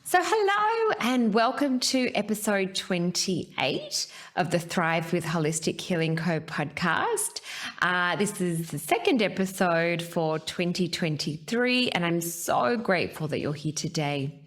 So hello and welcome to episode 28 of the Thrive with Holistic Healing Co podcast. This is the second episode for 2023 and I'm so grateful that you're here today.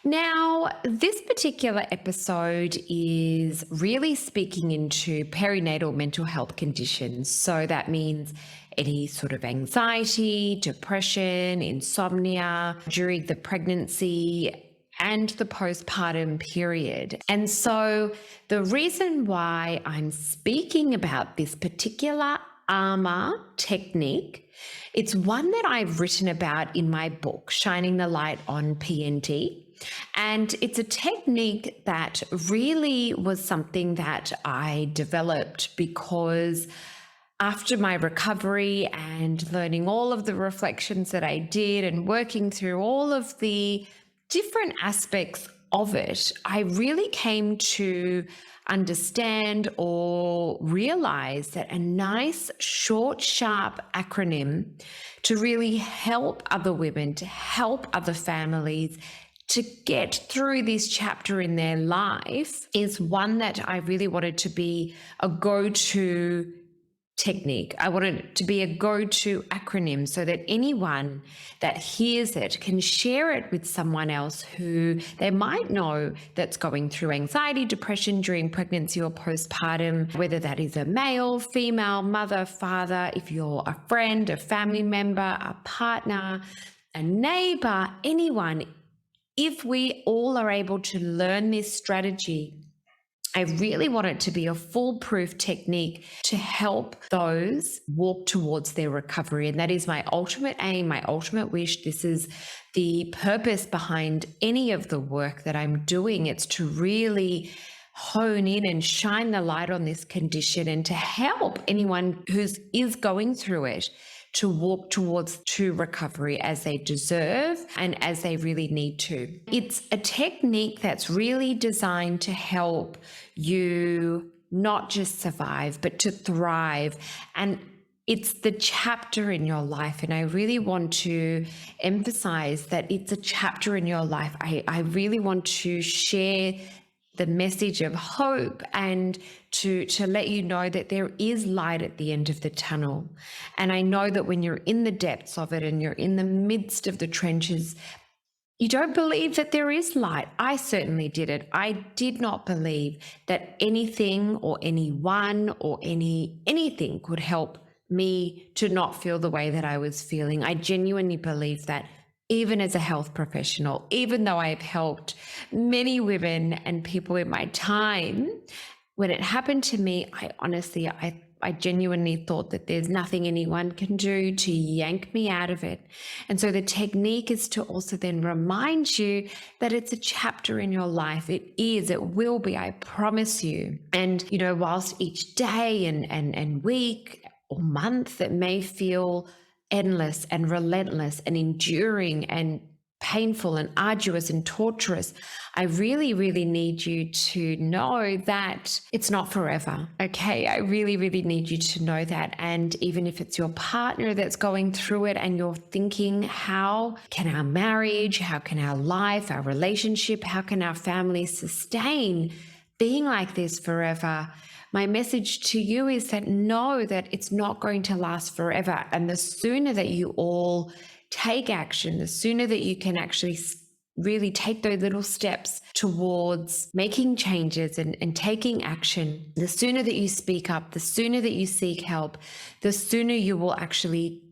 Now, this particular episode is really speaking into perinatal mental health conditions. So that means any sort of anxiety, depression, insomnia during the pregnancy and the postpartum period. And so the reason why I'm speaking about this particular ARMER technique, it's one that I've written about in my book, Shining the Light on PND. And it's a technique that really was something that I developed because after my recovery and learning all of the reflections that I did and working through all of the different aspects of it, I really came to understand or realize that a nice, short, sharp acronym to really help other women, to help other families, to get through this chapter in their life is one that I really wanted to be a go-to technique. I wanted it to be a go-to acronym so that anyone that hears it can share it with someone else who they might know that's going through anxiety, depression during pregnancy or postpartum, whether that is a male, female, mother, father, if you're a friend, a family member, a partner, a neighbor, anyone. If we all are able to learn this strategy, I really want it to be a foolproof technique to help those walk towards their recovery. And that is my ultimate aim, my ultimate wish. This is the purpose behind any of the work that I'm doing. It's to really hone in and shine the light on this condition and to help anyone who is going through it to walk towards true recovery as they deserve and as they really need to. It's a technique that's really designed to help you not just survive, but to thrive. And it's the chapter in your life. And I really want to emphasize that it's a chapter in your life. I really want to share the message of hope and to let you know that there is light at the end of the tunnel. And I know that when you're in the depths of it and you're in the midst of the trenches, you don't believe that there is light. I certainly did it. I did not believe that anything or anyone or anything could help me to not feel the way that I was feeling. I genuinely believe that. Even as a health professional, even though I've helped many women and people in my time, when it happened to me, I genuinely thought that there's nothing anyone can do to yank me out of it. And so the technique is to also then remind you that it's a chapter in your life. It is, it will be, I promise you. And, whilst each day and week or month that may feel endless and relentless and enduring and painful and arduous and torturous, I really, really need you to know that it's not forever. Okay. I really, really need you to know that. And even if it's your partner that's going through it and you're thinking, how can our marriage, how can our life, our relationship, how can our family sustain being like this forever? My message to you is that know that it's not going to last forever. And the sooner that you all take action, the sooner that you can actually really take those little steps towards making changes and taking action, the sooner that you speak up, the sooner that you seek help, the sooner you will actually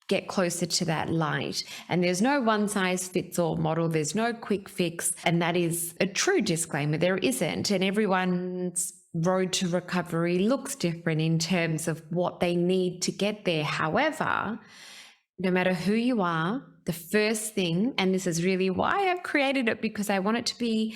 get closer to that light. And there's no one size fits all model. There's no quick fix. And that is a true disclaimer. There isn't. And everyone's road to recovery looks different in terms of what they need to get there. However, no matter who you are, the first thing, and this is really why I've created it, because I want it to be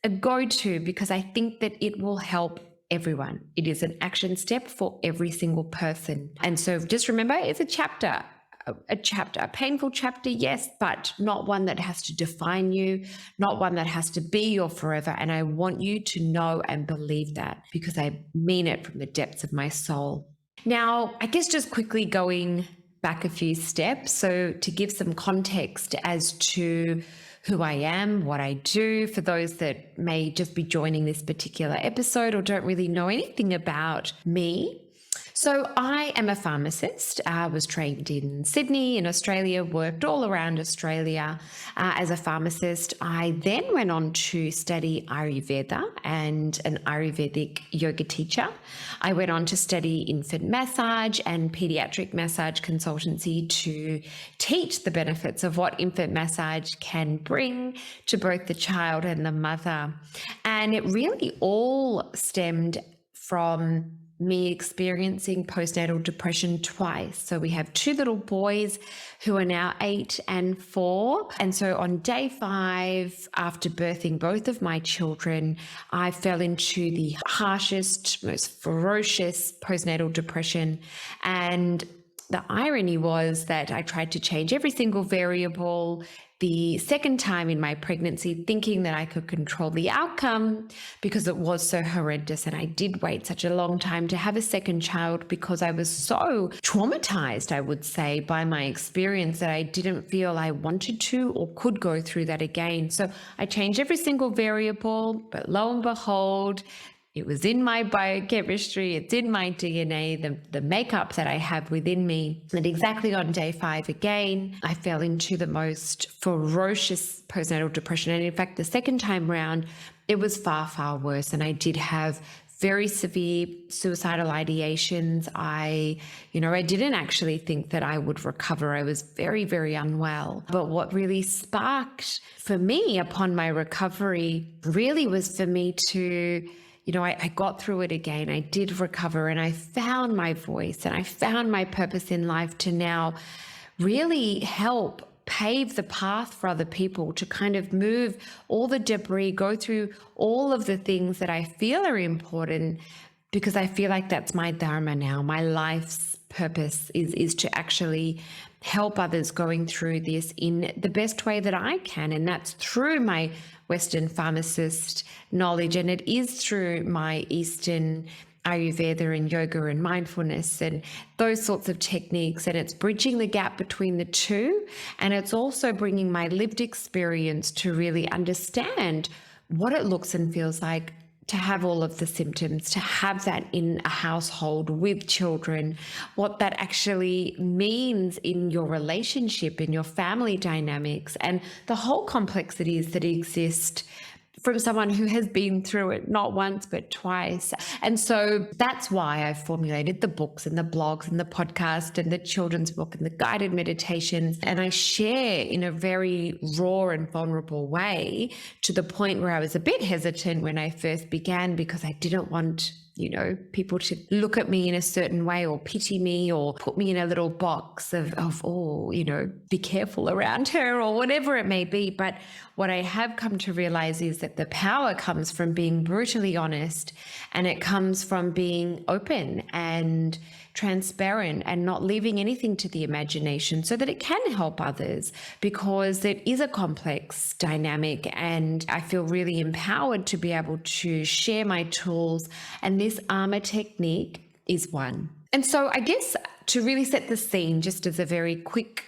a go-to, because I think that it will help everyone. It is an action step for every single person. And so just remember, it's a chapter, a painful chapter, yes, but not one that has to define you, not one that has to be your forever. And I want you to know and believe that, because I mean it from the depths of my soul. Now, I guess just quickly going back a few steps. So to give some context as to who I am, what I do, for those that may just be joining this particular episode or don't really know anything about me. So I am a pharmacist. I was trained in Sydney in Australia, worked all around Australia as a pharmacist. I then went on to study Ayurveda and an Ayurvedic yoga teacher. I went on to study infant massage and pediatric massage consultancy to teach the benefits of what infant massage can bring to both the child and the mother. And it really all stemmed from me experiencing postnatal depression twice. So we have two little boys who are now 8 and 4. And so on day 5, after birthing both of my children, I fell into the harshest, most ferocious postnatal depression. And the irony was that I tried to change every single variable the second time in my pregnancy, thinking that I could control the outcome because it was so horrendous. And I did wait such a long time to have a second child because I was so traumatized, I would say, by my experience that I didn't feel I wanted to or could go through that again. So I changed every single variable, but lo and behold, it was in my biochemistry, it's in my DNA, the makeup that I have within me. And exactly on day 5 again, I fell into the most ferocious postnatal depression. And in fact, the second time round, it was far, far worse. And I did have very severe suicidal ideations. I didn't actually think that I would recover. I was very, very unwell. But what really sparked for me upon my recovery really was for me to I got through it again. I did recover and I found my voice and I found my purpose in life to now really help pave the path for other people to kind of move all the debris, go through all of the things that I feel are important, because I feel like that's my dharma now. My life's purpose is to actually help others going through this in the best way that I can. And that's through my Western pharmacist knowledge. And it is through my Eastern Ayurveda and yoga and mindfulness and those sorts of techniques. And it's bridging the gap between the two. And it's also bringing my lived experience to really understand what it looks and feels like to have all of the symptoms, to have that in a household with children, what that actually means in your relationship, in your family dynamics, and the whole complexities that exist from someone who has been through it not once but twice. And so that's why I formulated the books and the blogs and the podcast and the children's book and the guided meditations. And I share in a very raw and vulnerable way, to the point where I was a bit hesitant when I first began, because I didn't want people to look at me in a certain way or pity me or put me in a little box of be careful around her or whatever it may be. But what I have come to realize is that the power comes from being brutally honest, and it comes from being open and transparent and not leaving anything to the imagination, so that it can help others, because it is a complex dynamic. And I feel really empowered to be able to share my tools, and this ARMER technique is one. And so I guess to really set the scene, just as a very quick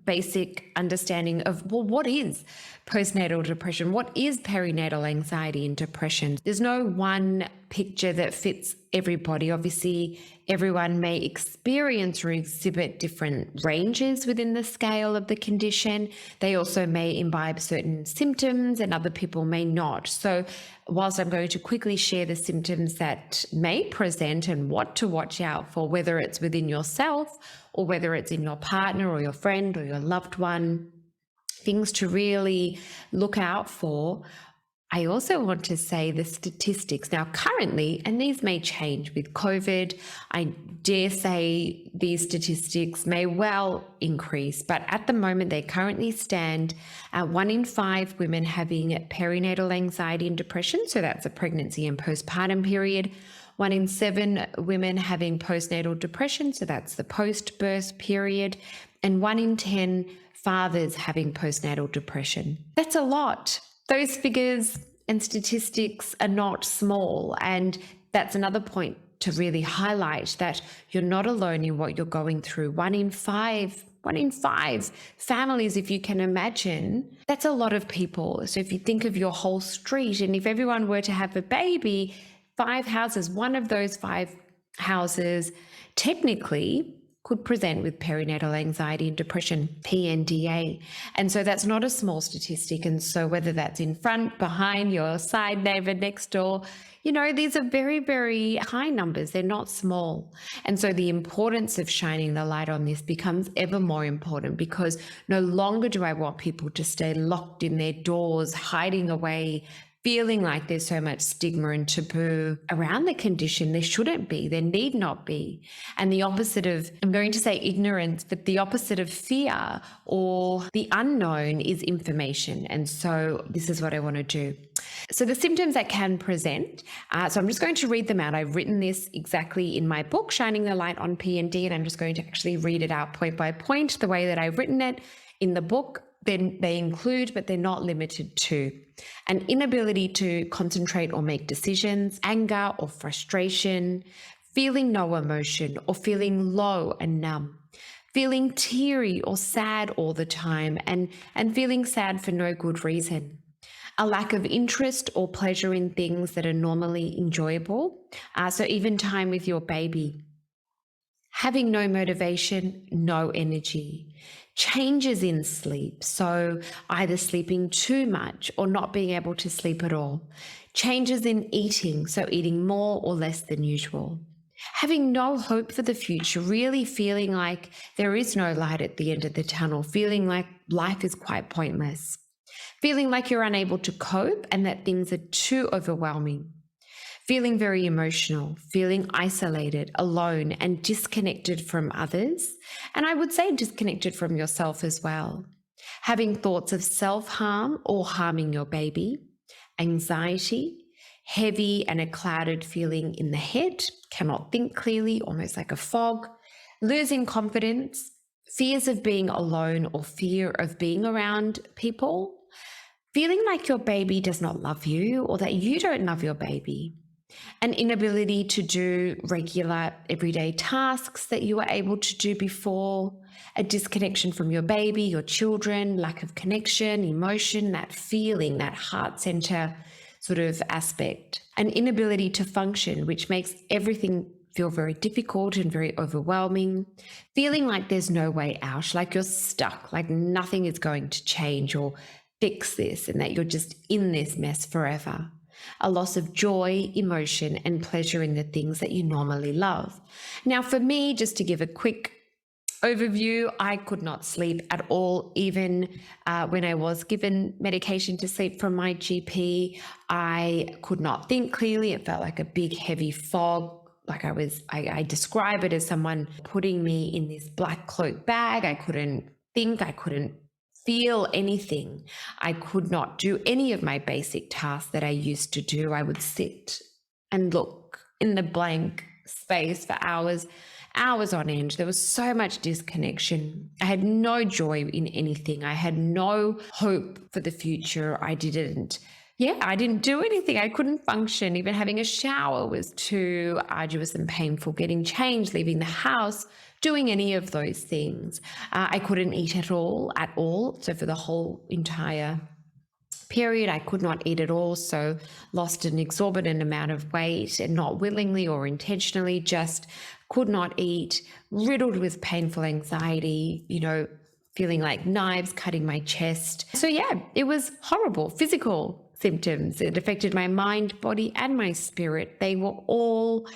basic understanding of, well, what is postnatal depression? What is perinatal anxiety and depression? There's no one picture that fits everybody. Obviously, everyone may experience or exhibit different ranges within the scale of the condition. They also may imbibe certain symptoms, and other people may not. So whilst I'm going to quickly share the symptoms that may present and what to watch out for, whether it's within yourself or whether it's in your partner or your friend or your loved one, things to really look out for, I also want to say the statistics. Now, currently, and these may change with COVID, I dare say these statistics may well increase, but at the moment they currently stand at 1 in 5 women having perinatal anxiety and depression. So that's a pregnancy and postpartum period. 1 in 7 women having postnatal depression. So that's the post-birth period. And 1 in 10 fathers having postnatal depression. That's a lot. Those figures and statistics are not small. And that's another point to really highlight, that you're not alone in what you're going through. 1 in 5 1 in 5 families, if you can imagine. That's a lot of people. So if you think of your whole street, and if everyone were to have a baby, 5 houses, one of those 5 houses technically could present with perinatal anxiety and depression, PNDA. And so that's not a small statistic. And so whether that's in front, behind, your side neighbor, next door, these are very, very high numbers. They're not small. And so the importance of shining the light on this becomes ever more important, because no longer do I want people to stay locked in their doors, hiding away, feeling like there's so much stigma and taboo around the condition. There shouldn't be, there need not be. And the opposite of, I'm going to say ignorance, but the opposite of fear or the unknown is information. And so this is what I want to do. So the symptoms that can present, so I'm just going to read them out. I've written this exactly in my book, Shining the Light on PND, and I'm just going to actually read it out point by point the way that I've written it in the book. Then they include, but they're not limited to, an inability to concentrate or make decisions, anger or frustration, feeling no emotion or feeling low and numb, feeling teary or sad all the time, and feeling sad for no good reason, a lack of interest or pleasure in things that are normally enjoyable, so even time with your baby, having no motivation, no energy, changes in sleep, so either sleeping too much or not being able to sleep at all, changes in eating, so eating more or less than usual, having no hope for the future, really feeling like there is no light at the end of the tunnel, feeling like life is quite pointless, feeling like you're unable to cope and that things are too overwhelming, feeling very emotional, feeling isolated, alone, and disconnected from others. And I would say disconnected from yourself as well. Having thoughts of self-harm or harming your baby, anxiety, heavy and a clouded feeling in the head, cannot think clearly, almost like a fog, losing confidence, fears of being alone or fear of being around people, feeling like your baby does not love you or that you don't love your baby, an inability to do regular everyday tasks that you were able to do before, a disconnection from your baby, your children, lack of connection, emotion, that feeling, that heart center sort of aspect, an inability to function, which makes everything feel very difficult and very overwhelming, feeling like there's no way out, like you're stuck, like nothing is going to change or fix this, and that you're just in this mess forever. A loss of joy, emotion, and pleasure in the things that you normally love. Now, for me, just to give a quick overview, I could not sleep at all. Even when I was given medication to sleep from my GP, I could not think clearly. It felt like a big, heavy fog. Like I describe it as someone putting me in this black cloak bag. I couldn't think, I couldn't feel anything. I could not do any of my basic tasks that I used to do. I would sit and look in the blank space for hours on end. There was so much disconnection. I had no joy in anything. I had no hope for the future. I didn't do anything. I couldn't function. Even having a shower was too arduous and painful. Getting changed, leaving the house, doing any of those things. I couldn't eat at all. So for the whole entire period, I could not eat at all. So lost an exorbitant amount of weight, and not willingly or intentionally, just could not eat, riddled with painful anxiety, feeling like knives cutting my chest. So yeah, it was horrible. Physical symptoms. It affected my mind, body, and my spirit. They were all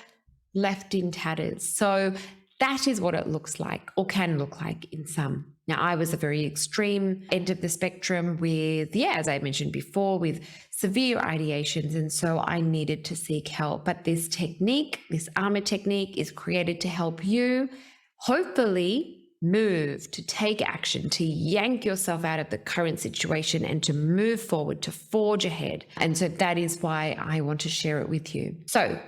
left in tatters. So that is what it looks like, or can look like in some. Now, I was a very extreme end of the spectrum with, as I mentioned before, with severe ideations. And so I needed to seek help. But this technique, this ARMER technique, is created to help you hopefully move, to take action, to yank yourself out of the current situation and to move forward, to forge ahead. And so that is why I want to share it with you. So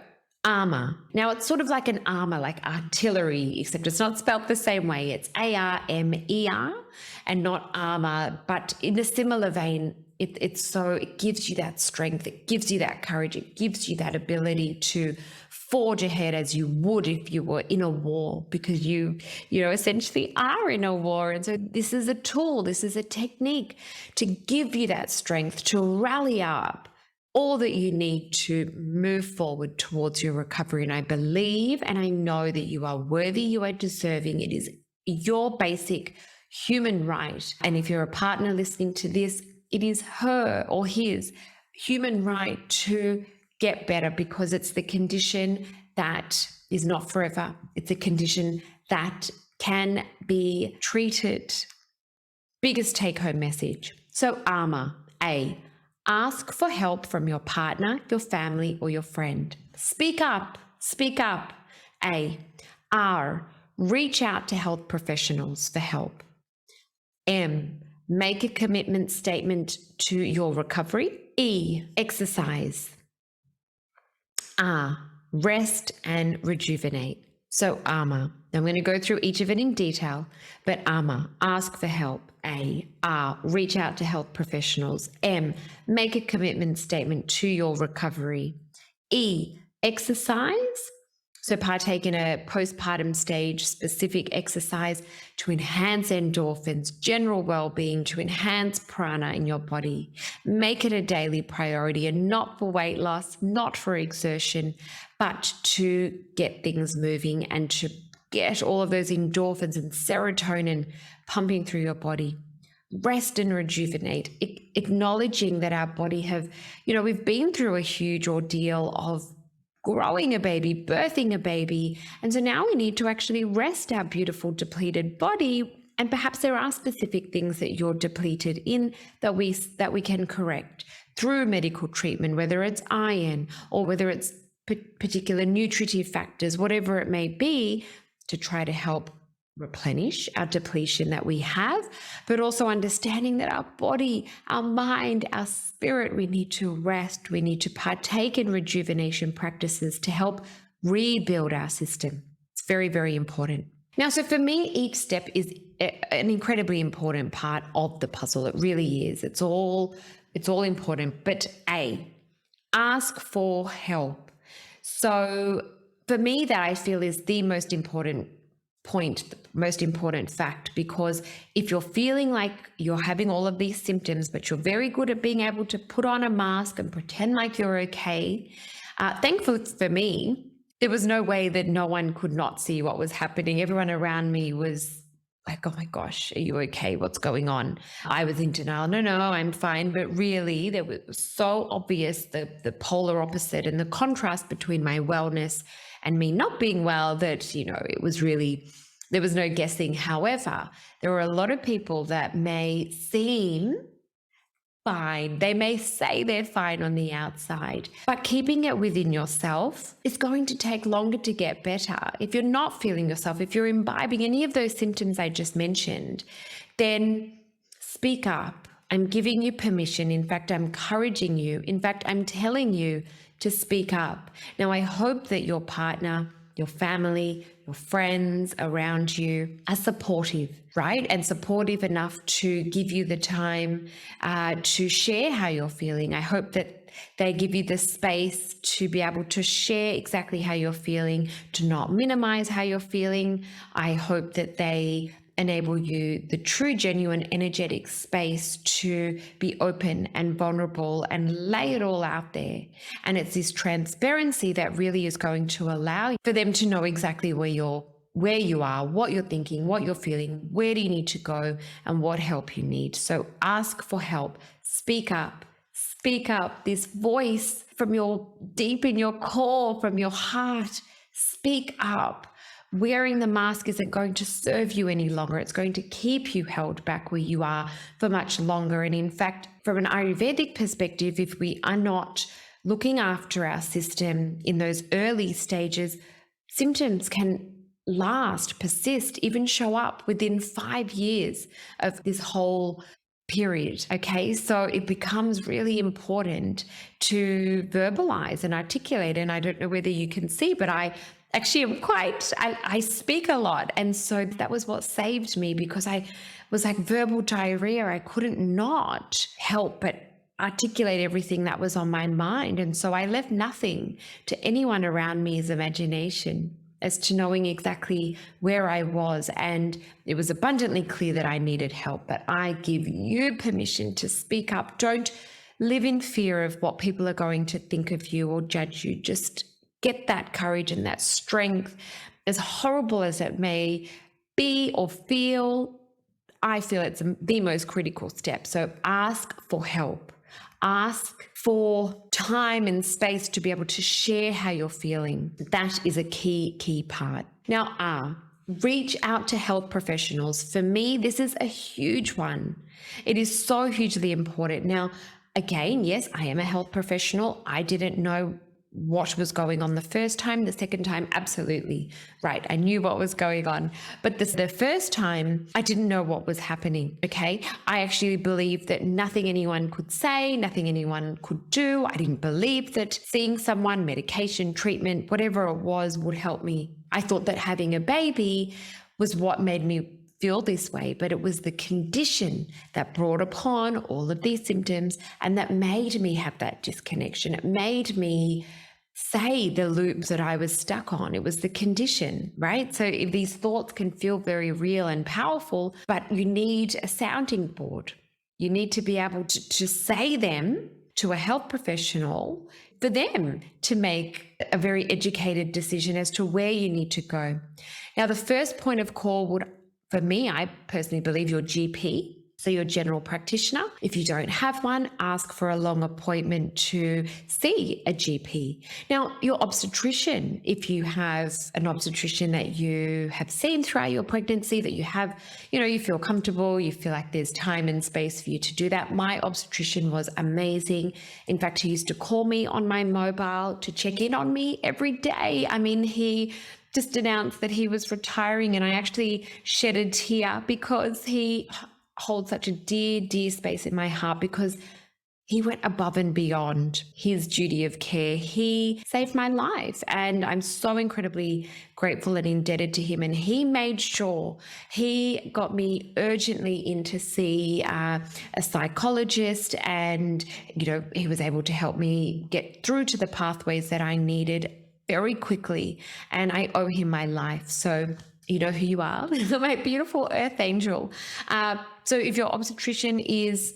ARMER. Now, it's sort of like an armor, like artillery, except it's not spelled the same way. It's ARMER and not armor, but in a similar vein, It gives you that strength, it gives you that courage, it gives you that ability to forge ahead as you would if you were in a war, because you essentially are in a war. And so this is a tool, this is a technique to give you that strength to rally up all that you need to move forward towards your recovery. And I believe and I know that you are worthy, you are deserving. It is your basic human right. And if you're a partner listening to this, it is her or his human right to get better, because it's the condition that is not forever. It's a condition that can be treated. Biggest take-home message. So ARMER. A, ask for help from your partner, your family, or your friend. Speak up. Speak up. A. R, reach out to health professionals for help. M, make a commitment statement to your recovery. E, exercise. R, rest and rejuvenate. So ARMER. I'm going to go through each of it in detail, but ARMER, ask for help. A, R, reach out to health professionals. M, make a commitment statement to your recovery. E, exercise. So partake in a postpartum stage specific exercise to enhance endorphins, general well-being, to enhance prana in your body. Make it a daily priority, and not for weight loss, not for exertion, but to get things moving and to get all of those endorphins and serotonin pumping through your body. Rest and rejuvenate, acknowledging that our body we've been through a huge ordeal of growing a baby, birthing a baby. And so now we need to actually rest our beautiful depleted body. And perhaps there are specific things that you're depleted in that we can correct through medical treatment, whether it's iron or whether it's particular nutritive factors, whatever it may be, to try to help replenish our depletion that we have, but also understanding that our body, our mind, our spirit, we need to rest. We need to partake in rejuvenation practices to help rebuild our system. It's very, very important. Now, so for me, each step is an incredibly important part of the puzzle. It really is. It's all important. But A, ask for help. So for me, that I feel is the most important point, the most important fact, because if you're feeling like you're having all of these symptoms, but you're very good at being able to put on a mask and pretend like you're okay, thankfully for me, there was no way that no one could not see what was happening. Everyone around me was like, oh my gosh, are you okay? What's going on? I was in denial. No, I'm fine. But really, there was so obvious the polar opposite and the contrast between my wellness and me not being well that, it was really, there was no guessing. However, there are a lot of people that may seem fine. They may say they're fine on the outside, but keeping it within yourself is going to take longer to get better. If you're not feeling yourself, if you're imbibing any of those symptoms I just mentioned, then speak up. I'm giving you permission. In fact, I'm encouraging you. In fact, I'm telling you to speak up. Now, I hope that your partner, your family, your friends around you are supportive, right? And supportive enough to give you the time to share how you're feeling. I hope that they give you the space to be able to share exactly how you're feeling, to not minimize how you're feeling. I hope that they enable you the true, genuine, energetic space to be open and vulnerable and lay it all out there. And it's this transparency that really is going to allow for them to know exactly where you are, what you're thinking, what you're feeling, where do you need to go, and what help you need. So ask for help. Speak up. Speak up. This voice from your deep in your core, from your heart. Speak up. Wearing the mask isn't going to serve you any longer. It's going to keep you held back where you are for much longer. And in fact, from an Ayurvedic perspective, if we are not looking after our system in those early stages, symptoms can last, persist, even show up within 5 years of this whole period. Okay, so it becomes really important to verbalize and articulate. And I don't know whether you can see, but I actually am I speak a lot. And so that was what saved me, because was like verbal diarrhea. I couldn't not help but articulate everything that was on my mind. And so I left nothing to anyone around me's imagination as to knowing exactly where I was. And it was abundantly clear that I needed help. But I give you permission to speak up. Don't live in fear of what people are going to think of you or judge you. Just get that courage and that strength. As horrible as it may be or feel, I feel it's the most critical step. So ask for help. Ask for time and space to be able to share how you're feeling. That is a key part. Now, reach out to health professionals. For me, this is a huge one. It is so hugely important. Now, again, yes, I am a health professional. I didn't know what was going on the first time. The second time, absolutely right. I knew what was going on. But the first time, I didn't know what was happening, okay? I actually believed that nothing anyone could say, nothing anyone could do. I didn't believe that seeing someone, medication, treatment, whatever it was, would help me. I thought that having a baby was what made me feel this way, but it was the condition that brought upon all of these symptoms and that made me have that disconnection. It made me say the loops that I was stuck on. It was the condition, right? So if these thoughts can feel very real and powerful, but you need a sounding board. You need to be able to say them to a health professional for them to make a very educated decision as to where you need to go. Now, the first point of call would, for me, I personally believe, your GP, so your general practitioner. If you don't have one, ask for a long appointment to see a GP. Now, your obstetrician, if you have an obstetrician that you have seen throughout your pregnancy, that you have, you feel comfortable, you feel like there's time and space for you to do that. My obstetrician was amazing. In fact, he used to call me on my mobile to check in on me every day. I mean, he just announced that he was retiring, and I actually shed a tear because he holds such a dear space in my heart, because he went above and beyond his duty of care. He saved my life, and I'm so incredibly grateful and indebted to him. And he made sure he got me urgently in to see a psychologist, and he was able to help me get through to the pathways that I needed very quickly, and I owe him my life. So you know who you are, my beautiful earth angel. So if your obstetrician is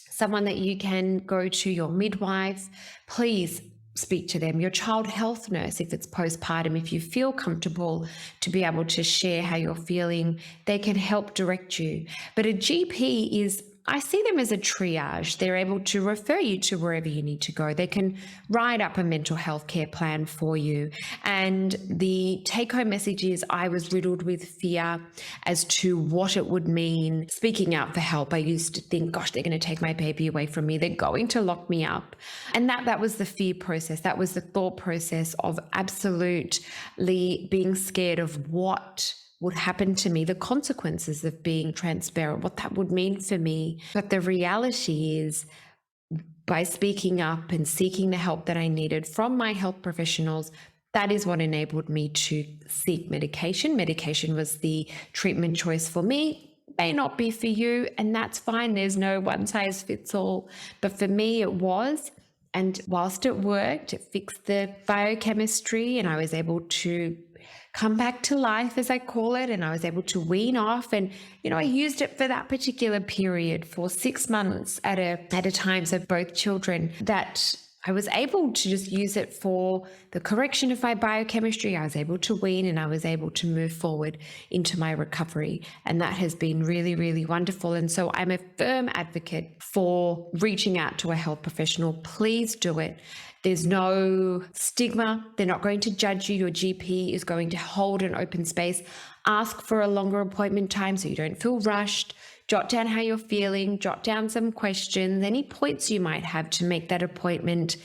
someone that you can go to, your midwife, please speak to them. Your child health nurse, if it's postpartum, if you feel comfortable to be able to share how you're feeling, they can help direct you. But a GP is, I see them as a triage. They're able to refer you to wherever you need to go. They can write up a mental health care plan for you. And the take-home message is, I was riddled with fear as to what it would mean speaking out for help. I used to think, gosh, they're going to take my baby away from me. They're going to lock me up. And that was the fear process. That was the thought process of absolutely being scared of what would happen to me, the consequences of being transparent, what that would mean for me. But the reality is, by speaking up and seeking the help that I needed from my health professionals, that is what enabled me to seek medication. Medication was the treatment choice for me. May not be for you, and that's fine. There's no one size fits all. But for me, it was. And whilst it worked, it fixed the biochemistry, and I was able to come back to life, as I call it, and I was able to wean off. And, I used it for that particular period for 6 months at a time. So both children, that I was able to just use it for the correction of my biochemistry. I was able to wean, and I was able to move forward into my recovery. And that has been really, really wonderful. And so I'm a firm advocate for reaching out to a health professional. Please do it. There's no stigma. They're not going to judge you. Your GP is going to hold an open space. Ask for a longer appointment time so you don't feel rushed. Jot down how you're feeling. Jot down some questions, any points you might have to make that appointment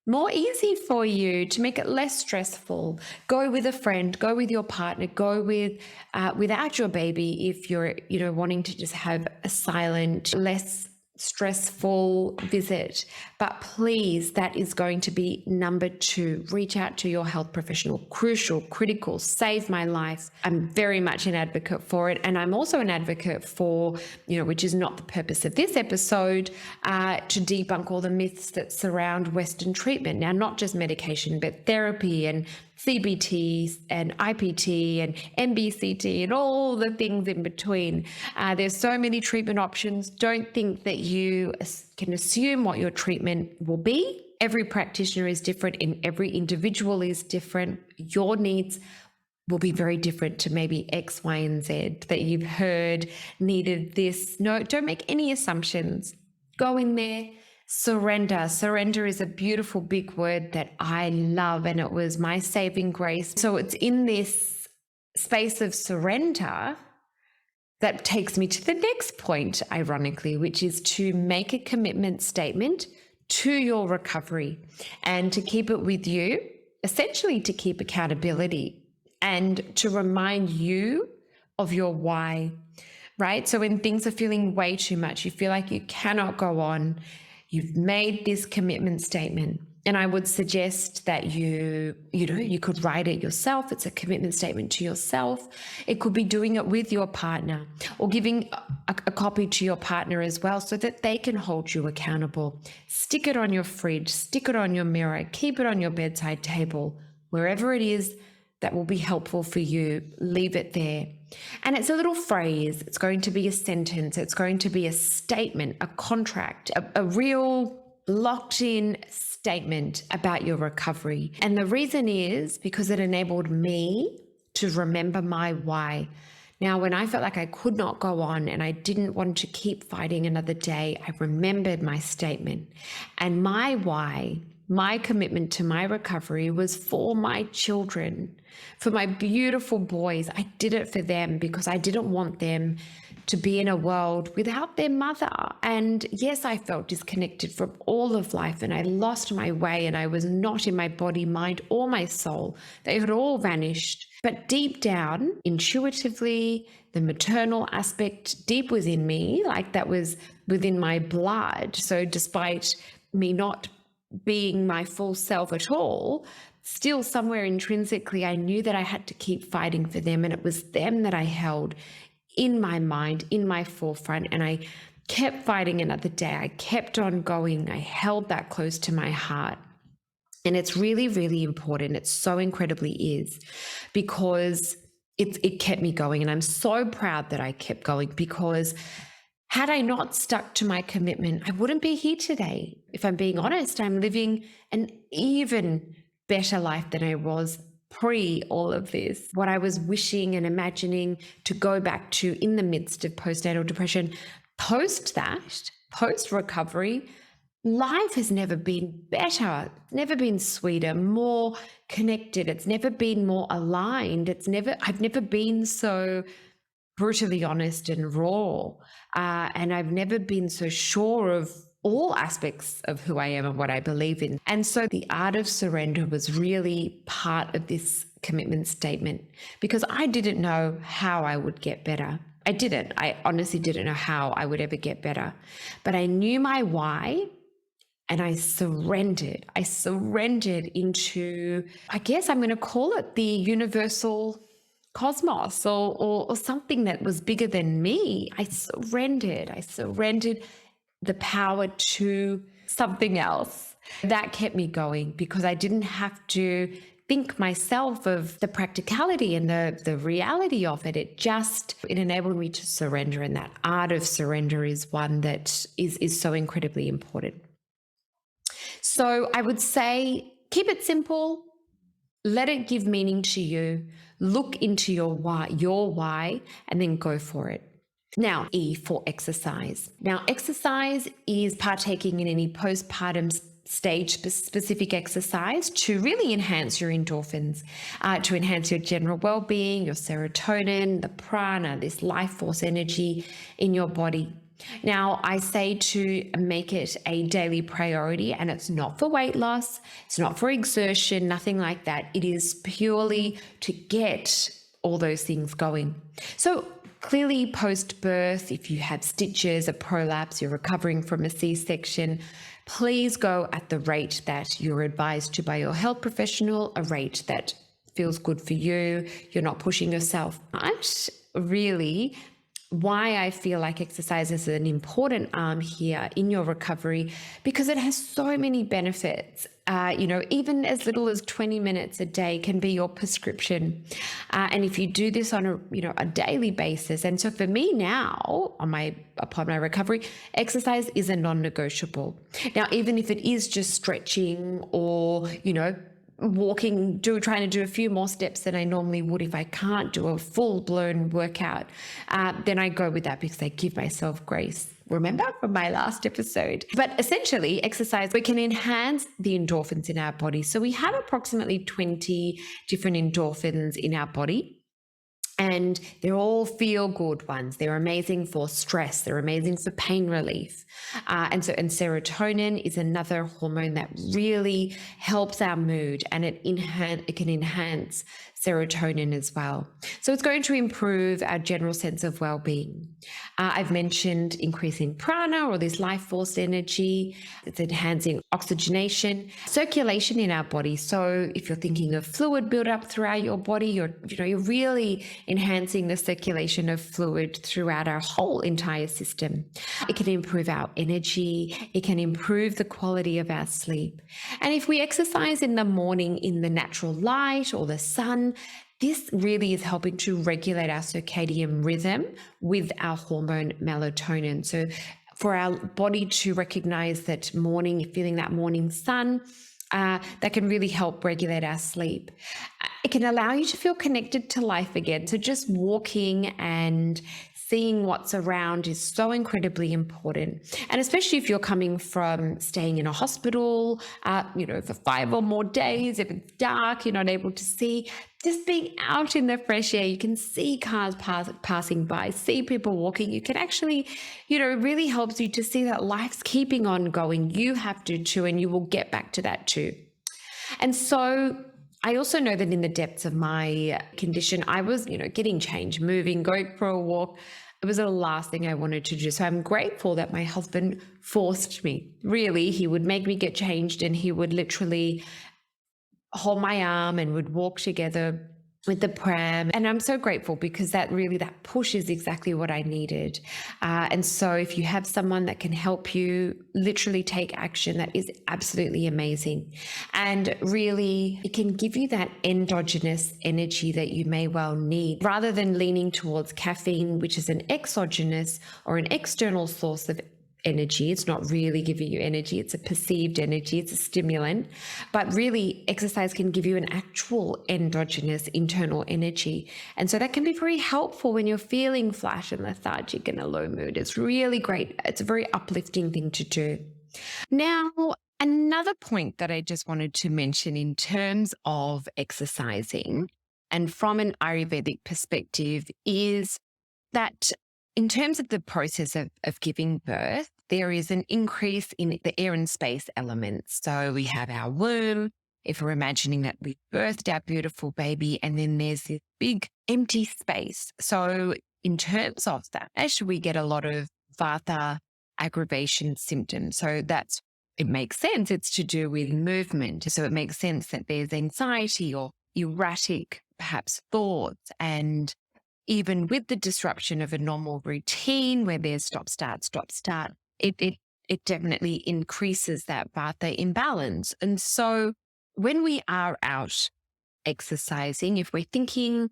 more easy for you, to make it less stressful. Go with a friend, go with your partner, go without your baby if you're, wanting to just have a silent, less stressful visit. But please, that is going to be number 2. Reach out to your health professional. Crucial, critical, save my life. I'm very much an advocate for it. And I'm also an advocate for, which is not the purpose of this episode, to debunk all the myths that surround Western treatment. Now, not just medication, but therapy and CBT and IPT and MBCT and all the things in between. There's so many treatment options. Don't think that you can assume what your treatment will be. Every practitioner is different and every individual is different. Your needs will be very different to maybe X, Y, and Z that you've heard needed this. No, don't make any assumptions. Go in there. Surrender. Surrender is a beautiful big word that I love, and it was my saving grace. So it's in this space of surrender that takes me to the next point, ironically, which is to make a commitment statement to your recovery and to keep it with you, essentially to keep accountability and to remind you of your why, right? So when things are feeling way too much, you feel like you cannot go on, you've made this commitment statement. And I would suggest that you could write it yourself. It's a commitment statement to yourself. It could be doing it with your partner or giving a copy to your partner as well so that they can hold you accountable. Stick it on your fridge, stick it on your mirror, keep it on your bedside table, wherever it is that will be helpful for you, leave it there. And it's a little phrase. It's going to be a sentence. It's going to be a statement, a contract, a real locked in statement about your recovery. And the reason is because it enabled me to remember my why. Now, when I felt like I could not go on and I didn't want to keep fighting another day, I remembered my statement. And my why, my commitment to my recovery was for my children, for my beautiful boys. I did it for them because I didn't want them to be in a world without their mother. And yes, I felt disconnected from all of life and I lost my way and I was not in my body, mind, or my soul. They had all vanished. But deep down, intuitively, the maternal aspect deep within me, like that was within my blood. So despite me not being my full self at all, still somewhere intrinsically, I knew that I had to keep fighting for them. And it was them that I held in my mind, in my forefront. And I kept fighting another day. I kept on going. I held that close to my heart. And it's really, really important. It so incredibly is, because it kept me going. And I'm so proud that I kept going, because had I not stuck to my commitment, I wouldn't be here today. If I'm being honest, I'm living an even better life than I was pre all of this. What I was wishing and imagining to go back to in the midst of postnatal depression, post recovery, life has never been better. It's never been sweeter, more connected. It's never been more aligned. I've never been so brutally honest and raw. And I've never been so sure of all aspects of who I am and what I believe in. And so the art of surrender was really part of this commitment statement, because I didn't know how I would get better. I honestly didn't know how I would ever get better, but I knew my why. And I surrendered. I surrendered into, I guess I'm going to call it the universal cosmos or something that was bigger than me. I surrendered the power to something else. That kept me going, because I didn't have to think myself of the practicality and the reality of it. It enabled me to surrender. And that art of surrender is one that is so incredibly important. So I would say, keep it simple, let it give meaning to you, look into your why, and then go for it. Now, E for exercise. Now, exercise is partaking in any postpartum stage specific exercise to really enhance your endorphins, to enhance your general well-being, your serotonin, the prana, this life force energy in your body. Now, I say to make it a daily priority, and it's not for weight loss, it's not for exertion, nothing like that. It is purely to get all those things going. So clearly post-birth, if you have stitches, a prolapse, you're recovering from a C-section, Please go at the rate that you're advised to by your health professional, a rate that feels good for you. You're not pushing yourself. But really, why I feel like exercise is an important arm here in your recovery, because it has so many benefits. Even as little as 20 minutes a day can be your prescription. And if you do this on a daily basis, and so for me now, upon my recovery, exercise is a non-negotiable. Now, even if it is just stretching or, walking, trying to do a few more steps than I normally would if I can't do a full-blown workout, then I go with that because I give myself grace. Remember from my last episode? But essentially, exercise, we can enhance the endorphins in our body. So we have approximately 20 different endorphins in our body. And they're all feel-good ones. They're amazing for stress. They're amazing for pain relief. And serotonin is another hormone that really helps our mood, and it can enhance serotonin as well. So it's going to improve our general sense of well-being. I've mentioned increasing prana, or this life force energy. It's enhancing oxygenation, circulation in our body. So if you're thinking of fluid buildup throughout your body, you're really enhancing the circulation of fluid throughout our whole entire system. It can improve our energy. It can improve the quality of our sleep. And if we exercise in the morning in the natural light or the sun, this really is helping to regulate our circadian rhythm with our hormone melatonin. So for our body to recognize that feeling that morning sun, that can really help regulate our sleep. It can allow you to feel connected to life again. So just walking and seeing what's around is so incredibly important. And especially if you're coming from staying in a hospital, for 5 or more days, if it's dark, you're not able to see, just being out in the fresh air, you can see cars passing by, see people walking. You can actually, it really helps you to see that life's keeping on going. You have to too, and you will get back to that too. And so I also know that in the depths of my condition, I was, getting changed, moving, going for a walk. It was the last thing I wanted to do. So I'm grateful that my husband forced me. Really, he would make me get changed, and he would literally hold my arm and would walk together with the pram. And I'm so grateful because that push is exactly what I needed. And so if you have someone that can help you literally take action, that is absolutely amazing. And really, it can give you that endogenous energy that you may well need, rather than leaning towards caffeine, which is an exogenous or an external source of energy. It's not really giving you energy. It's a perceived energy. It's a stimulant. But really, exercise can give you an actual endogenous internal energy. And so that can be very helpful when you're feeling flat and lethargic and a low mood. It's really great. It's a very uplifting thing to do. Now, another point that I just wanted to mention in terms of exercising and from an Ayurvedic perspective is that in terms of the process of giving birth, there is an increase in the air and space elements. So we have our womb, if we're imagining that we've birthed our beautiful baby, and then there's this big empty space. So in terms of that, actually we get a lot of vata aggravation symptoms. So it makes sense. It's to do with movement. So it makes sense that there's anxiety or erratic, perhaps, thoughts, and even with the disruption of a normal routine where there's stop, start, it definitely increases that vata imbalance. And so when we are out exercising, if we're thinking,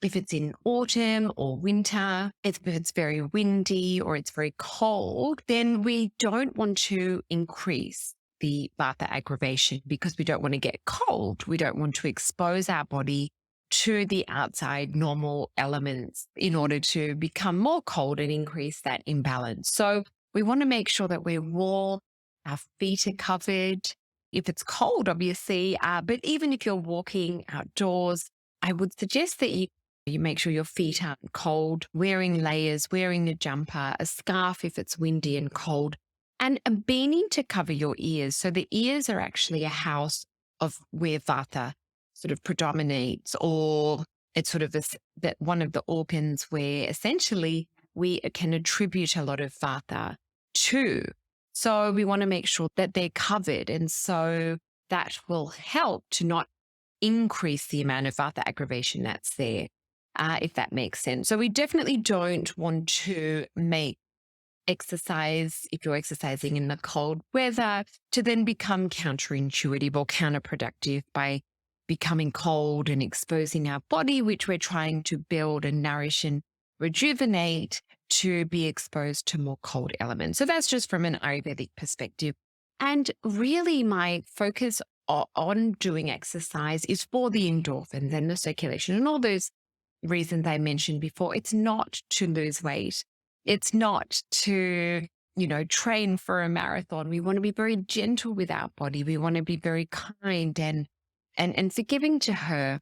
if it's in autumn or winter, if it's very windy or it's very cold, then we don't want to increase the vata aggravation because we don't want to get cold. We don't want to expose our body to the outside normal elements in order to become more cold and increase that imbalance. So we want to make sure that we're warm, our feet are covered. If it's cold, obviously, but even if you're walking outdoors, I would suggest that you make sure your feet aren't cold, wearing layers, wearing a jumper, a scarf if it's windy and cold, and a beanie to cover your ears. So the ears are actually a house of where vata sort of predominates, or it's sort of that one of the organs where essentially we can attribute a lot of vata to. So we want to make sure that they're covered. And so that will help to not increase the amount of other aggravation that's there, if that makes sense. So we definitely don't want to make exercise, if you're exercising in the cold weather, to then become counterintuitive or counterproductive by becoming cold and exposing our body, which we're trying to build and nourish and rejuvenate, to be exposed to more cold elements. So that's just from an Ayurvedic perspective. And really, my focus on doing exercise is for the endorphins and the circulation and all those reasons I mentioned before. It's not to lose weight. It's not to, train for a marathon. We want to be very gentle with our body. We want to be very kind and forgiving to her,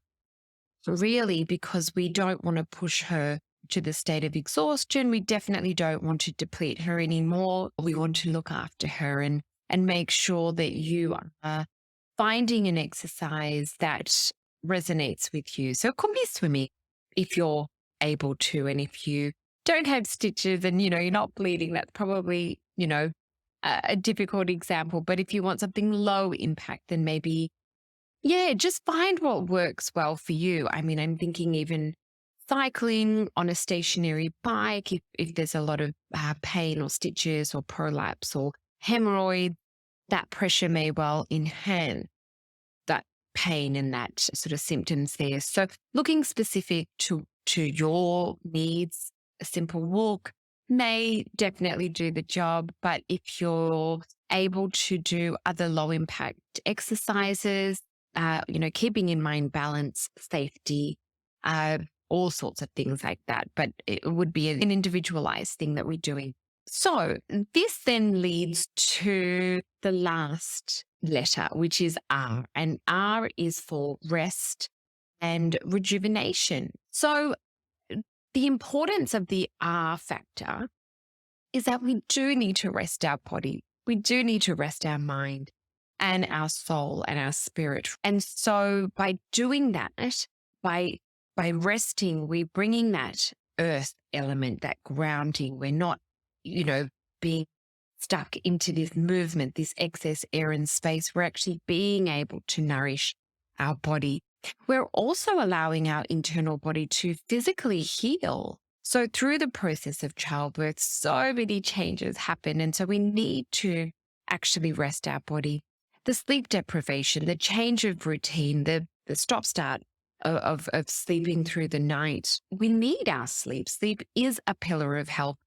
really, because we don't want to push her to the state of exhaustion. We definitely don't want to deplete her anymore. We want to look after her and make sure that you are finding an exercise that resonates with you. So it could be swimming if you're able to, and if you don't have stitches and, you're not bleeding, that's probably, a difficult example. But if you want something low impact, then maybe, just find what works well for you. I mean, I'm thinking even cycling on a stationary bike, if there's a lot of pain or stitches or prolapse or hemorrhoid, that pressure may well enhance that pain and that sort of symptoms there. So looking specific to your needs, a simple walk may definitely do the job. But if you're able to do other low impact exercises, keeping in mind balance, safety, all sorts of things like that. But it would be an individualized thing that we're doing. So this then leads to the last letter, which is R. And R is for rest and rejuvenation. So the importance of the R factor is that we do need to rest our body. We do need to rest our mind and our soul and our spirit. And so by doing that, by resting, we're bringing that earth element, that grounding. We're not, being stuck into this movement, this excess air and space. We're actually being able to nourish our body. We're also allowing our internal body to physically heal. So through the process of childbirth, so many changes happen. And so we need to actually rest our body. The sleep deprivation, the change of routine, the stop-start of sleeping through the night. We need our sleep. Sleep is a pillar of health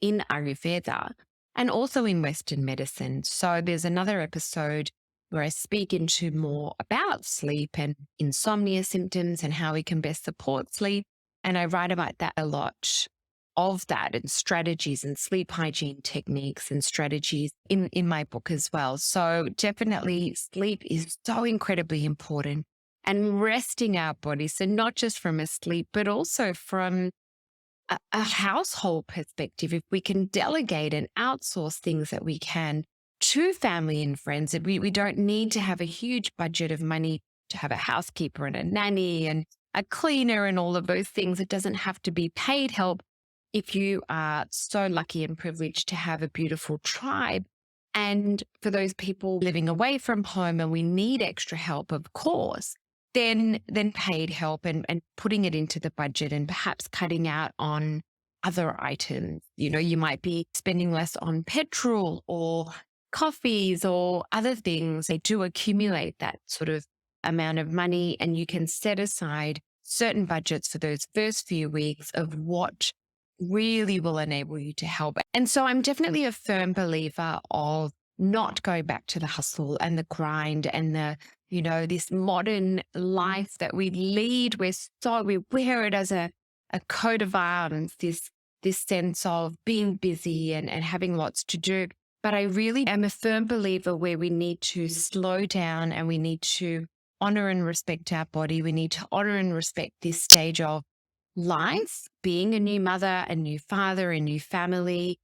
in Ayurveda and also in Western medicine. So there's another episode where I speak into more about sleep and insomnia symptoms and how we can best support sleep. And I write about that a lot, of that, and strategies and sleep hygiene techniques and strategies in my book as well. So definitely sleep is so incredibly important, and resting our body. So not just from a sleep, but also from a household perspective. If we can delegate and outsource things that we can to family and friends, we don't need to have a huge budget of money to have a housekeeper and a nanny and a cleaner and all of those things. It doesn't have to be paid help. If you are so lucky and privileged to have a beautiful tribe, and for those people living away from home and we need extra help, of course, then paid help and putting it into the budget and perhaps cutting out on other items. You might be spending less on petrol or coffees or other things. They do accumulate that sort of amount of money, and you can set aside certain budgets for those first few weeks of what really will enable you to help. And so I'm definitely a firm believer of not going back to the hustle and the grind and the, this modern life that we lead. We wear it as a coat of arms, this sense of being busy and having lots to do. But I really am a firm believer where we need to slow down and we need to honor and respect our body. We need to honor and respect this stage of life, being a new mother, a new father, a new family,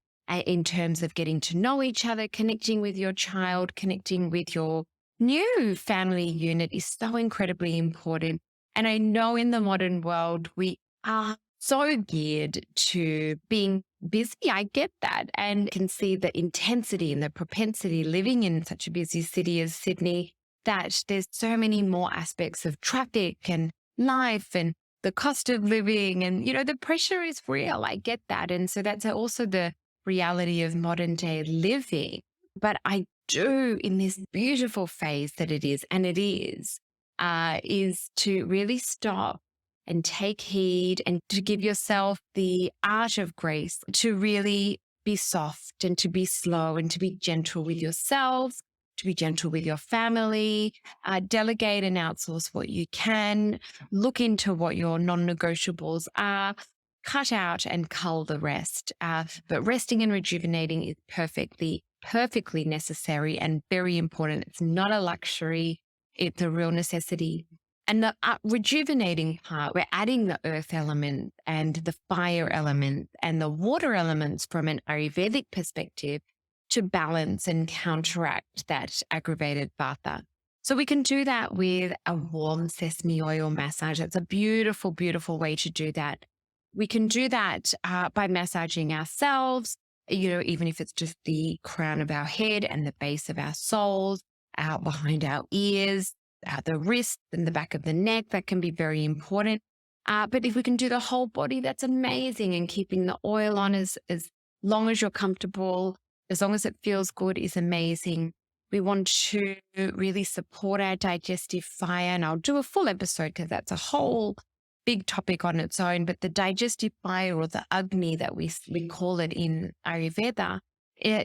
in terms of getting to know each other, connecting with your child, connecting with your new family unit is so incredibly important. And I know in the modern world, we are so geared to being busy. I get that. And can see the intensity and the propensity living in such a busy city as Sydney, that there's so many more aspects of traffic and life and the cost of living. And, the pressure is real. I get that. And so that's also the reality of modern day living. But I do, in this beautiful phase that it is, and it is to really stop and take heed and to give yourself the art of grace to really be soft and to be slow and to be gentle with yourself, to be gentle with your family, delegate and outsource what you can, look into what your non-negotiables are, cut out and cull the rest. But resting and rejuvenating is perfectly necessary and very important. It's not a luxury. It's a real necessity. And the rejuvenating part, we're adding the earth element and the fire element and the water elements from an Ayurvedic perspective to balance and counteract that aggravated vata. So we can do that with a warm sesame oil massage. That's a beautiful, beautiful way to do that. We can do that by massaging ourselves, even if it's just the crown of our head and the base of our soles, out behind our ears, the wrist and the back of the neck. That can be very important. But if we can do the whole body, that's amazing. And keeping the oil on as long as you're comfortable, as long as it feels good, is amazing. We want to really support our digestive fire. And I'll do a full episode because that's a whole big topic on its own. But the digestive fire, or the Agni that we call it in Ayurveda,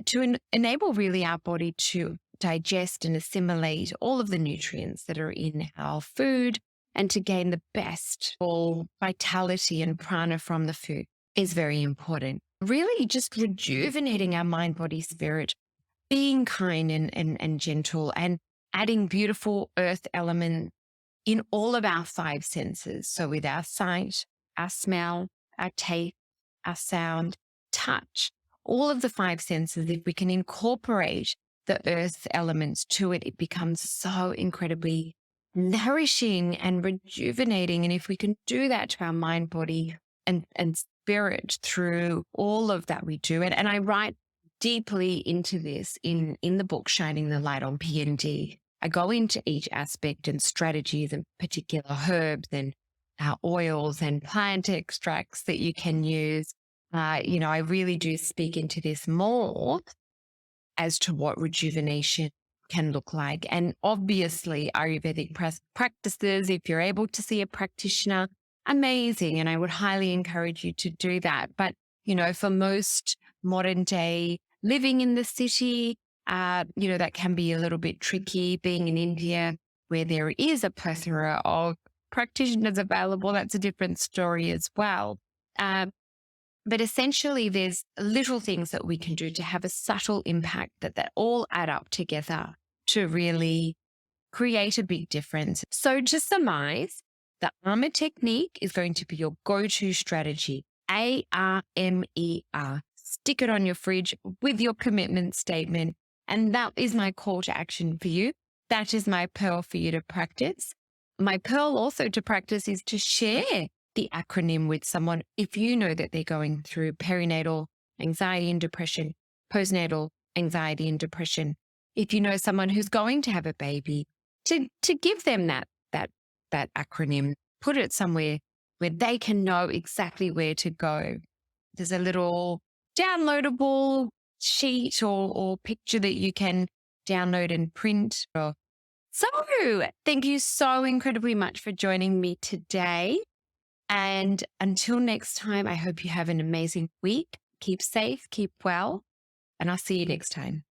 to enable really our body to digest and assimilate all of the nutrients that are in our food and to gain the best all vitality and prana from the food is very important. Really just rejuvenating our mind, body, spirit, being kind and gentle, and adding beautiful earth elements in all of our five senses. So with our sight, our smell, our taste, our sound, touch, all of the five senses, if we can incorporate the earth elements to it, it becomes so incredibly nourishing and rejuvenating. And if we can do that to our mind, body, and spirit through all of that we do, and I write deeply into this in the book, Shining the Light on PND. I go into each aspect and strategies and particular herbs and oils and plant extracts that you can use. I really do speak into this more as to what rejuvenation can look like. And obviously Ayurvedic practices, if you're able to see a practitioner, amazing. And I would highly encourage you to do that. But, for most modern day living in the city, that can be a little bit tricky. Being in India, where there is a plethora of practitioners available, that's a different story as well. But essentially, there's little things that we can do to have a subtle impact that all add up together to really create a big difference. So to surmise, the ARMER technique is going to be your go-to strategy. ARMER. Stick it on your fridge with your commitment statement. And that is my call to action for you. That is my pearl for you to practice. My pearl also to practice is to share the acronym with someone if you know that they're going through perinatal anxiety and depression, postnatal anxiety and depression. If you know someone who's going to have a baby, to give them that acronym, put it somewhere where they can know exactly where to go. There's a little downloadable sheet or picture that you can download and print. So thank you so incredibly much for joining me today. And until next time, I hope you have an amazing week. Keep safe, keep well, and I'll see you next time.